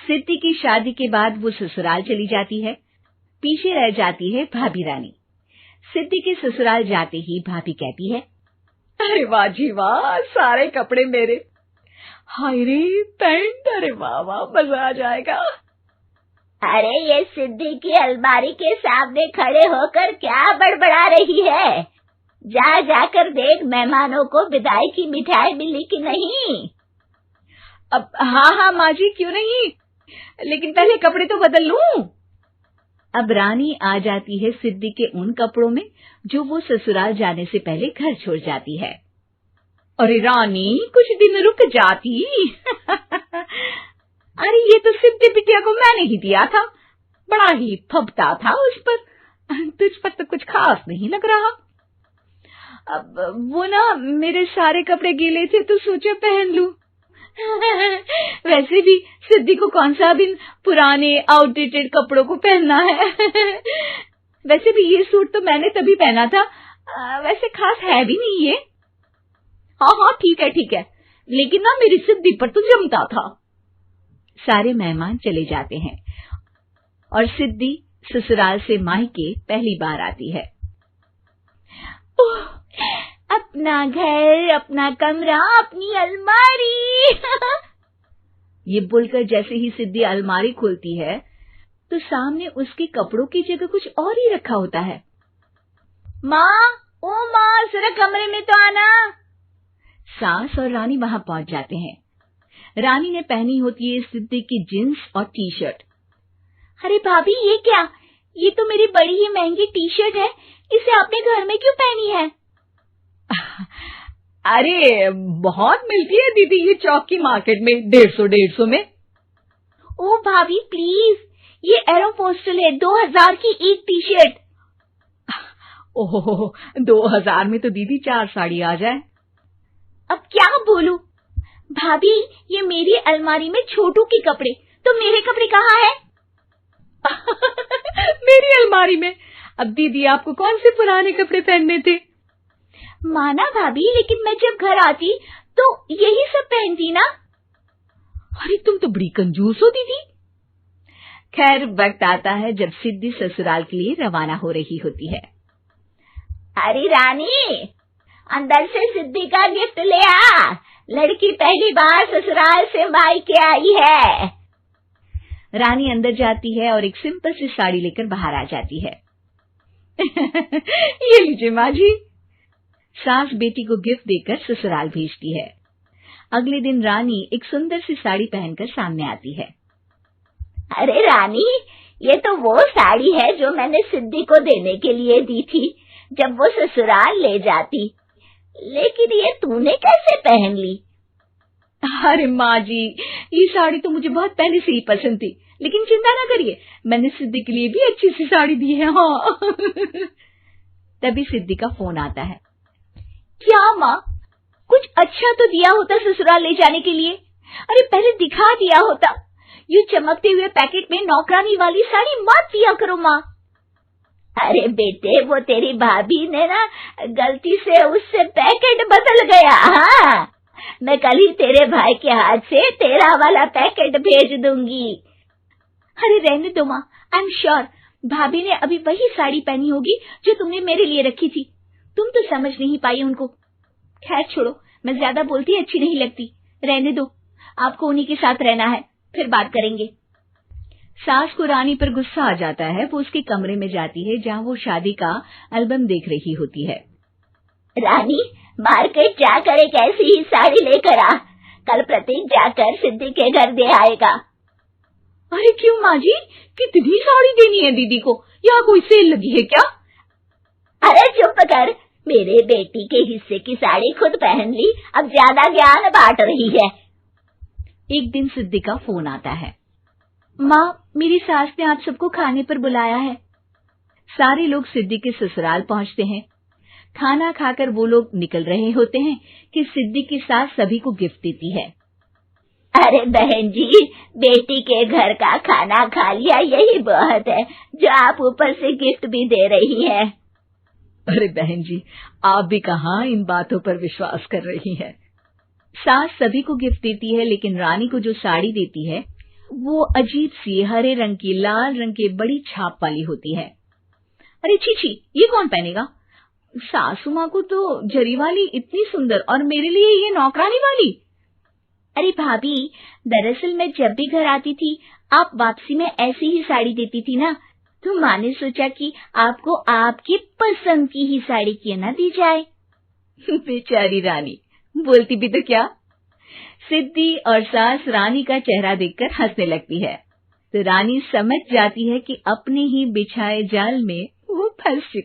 सिद्धि की शादी के बाद वो ससुराल चली जाती है। पीछे रह जाती है भाभी रानी। सिद्धि के ससुराल जाते ही भाभी कहती है, अरे वाह जी वाह, सारे कपड़े मेरे। हाय रे पैंट, अरे वाह वाह, मजा आ जाएगा। अरे ये सिद्धि की अलमारी के सामने खड़े होकर क्या बड़बड़ा रही है? जा जाकर देख मेहमानों को विदाई की मिठाई मिली कि नहीं। अब हाँ माँ जी, क्यों नहीं, लेकिन पहले कपड़े तो बदल लूं। अब रानी आ जाती है सिद्धि के उन कपड़ों में जो वो ससुराल जाने से पहले घर छोड़ जाती है। अरे रानी, कुछ दिन रुक जाती। अरे ये तो सिद्धि बिटिया को मैंने ही दिया था, बड़ा ही फबता था उस पर, तुझ पर तो कुछ खास नहीं लग रहा। अब वो ना मेरे सारे कपड़े गीले थे तो सोचा पहन लूं। वैसे भी सिद्धि को कौन सा दिन पुराने आउटडेटेड कपड़ों को पहनना है। वैसे भी ये सूट तो मैंने तभी पहना था, वैसे खास है भी नहीं ये। हाँ ठीक है, लेकिन ना मेरी सिद्धि पर तो जमता था। सारे मेहमान चले जाते हैं और सिद्धि ससुराल से मायके पहली बार आती है। अपना घर, अपना कमरा, अपनी अलमारी। ये बोलकर जैसे ही सिद्धि अलमारी खोलती है तो सामने उसके कपड़ों की जगह कुछ और ही रखा होता है। माँ, ओ माँ, जरा कमरे में तो आना। सास और रानी वहां पहुंच जाते हैं। रानी ने पहनी होती है सिद्धि की जींस और टी शर्ट। अरे भाभी, ये क्या? ये तो मेरी बड़ी ही महंगी टी शर्ट है, इसे आपने घर में क्यों पहनी है? अरे बहुत मिलती है दीदी ये चौक की मार्केट में, 150 में। ओ भाभी प्लीज, ये एरोपोस्टल है, 2000 की एक टी शर्ट। ओहो, 2000 में तो दीदी 4 साड़ी आ जाए। अब क्या बोलूं? भाभी, ये मेरी अलमारी में छोटू के कपड़े, तो मेरे कपड़े कहाँ हैं? मेरी अलमारी में? अब दीदी आपको कौन से पुराने कपड़े पहनने थे? माना भाभी, लेकिन मैं जब घर आती तो यही सब पहनती ना। अरे तुम तो बड़ी कंजूस हो दीदी। खैर, वक्त आता है जब सिद्धि ससुराल के लिए रवाना हो रही होती है। अरे रानी, अंदर से सिद्धि का गिफ्ट ले आ, लड़की पहली बार ससुराल से मायके आई है। रानी अंदर जाती है और एक सिंपल सी साड़ी लेकर बाहर आ जाती है। ये लीजिए माँ जी। सास बेटी को गिफ्ट देकर ससुराल भेजती है। अगले दिन रानी एक सुंदर सी साड़ी पहनकर सामने आती है। अरे रानी, ये तो वो साड़ी है जो मैंने सिद्धि को देने के लिए दी थी जब वो ससुराल ले जाती, लेकिन ये तूने कैसे पहन ली? अरे माँ जी, ये साड़ी तो मुझे बहुत पहले से ही पसंद थी, लेकिन चिंता ना करिए, मैंने सिद्धि के लिए भी अच्छी सी साड़ी दी है। हाँ। तभी सिद्धि का फोन आता है। क्या माँ, कुछ अच्छा तो दिया होता ससुराल ले जाने के लिए। अरे पहले दिखा दिया होता। ये चमकते हुए पैकेट में नौकरानी वाली साड़ी मत दिया करो माँ। अरे बेटे, वो तेरी भाभी ने ना गलती से उससे पैकेट बदल गया। हाँ, मैं कल ही तेरे भाई के हाथ से तेरा वाला पैकेट भेज दूंगी। अरे रहने दो माँ, आई एम श्योर भाभी ने अभी वही साड़ी पहनी होगी जो तुमने मेरे लिए रखी थी। तुम तो समझ नहीं पाई उनको। खैर छोड़ो, मैं ज्यादा बोलती अच्छी नहीं लगती, रहने दो, आपको उन्हीं के साथ रहना है, फिर बात करेंगे। सास को रानी पर गुस्सा आ जाता है। वो उसके कमरे में जाती है जहाँ वो शादी का एल्बम देख रही होती है। रानी, मार्केट जाकर एक ऐसी ही साड़ी लेकर आ, कल प्रतीक जाकर सिद्धि के घर दे आएगा। अरे क्यों माँ जी, कितनी साड़ी देनी है दीदी को? यहाँ कोई सेल लगी है क्या? अरे चुप कर, मेरे बेटी के हिस्से की साड़ी खुद पहन ली, अब ज्यादा ज्ञान बांट रही है। एक दिन सिद्धि का फोन आता है। माँ, मेरी सास ने आज सबको खाने पर बुलाया है। सारे लोग सिद्धि के ससुराल पहुँचते हैं। खाना खाकर वो लोग निकल रहे होते हैं कि सिद्धि की सास सभी को गिफ्ट देती है। अरे बहन जी, बेटी के घर का खाना खा लिया, यही बहुत है जो आप ऊपर से गिफ्ट भी दे रही है। अरे बहन जी, आप भी कहाँ इन बातों पर विश्वास कर रही हैं। सास सभी को गिफ्ट देती है, लेकिन रानी को जो साड़ी देती है वो अजीब सी हरे रंग की लाल रंग के बड़ी छाप वाली होती है। अरे छी, ये कौन पहनेगा? सासू माँ को तो जरी वाली इतनी सुंदर और मेरे लिए ये नौकरानी वाली। अरे भाभी, दरअसल मैं जब भी घर आती थी आप वापसी में ऐसी ही साड़ी देती थी ना, तो माँ ने सोचा कि आपको आपकी पसंद की ही साड़ी क्यों ना दी जाए। बेचारी रानी, बोलती भी तो क्या। सिद्धि और सास रानी का चेहरा देखकर हंसने लगती है, तो रानी समझ जाती है कि अपने ही बिछाए जाल में वो फंस चुकी।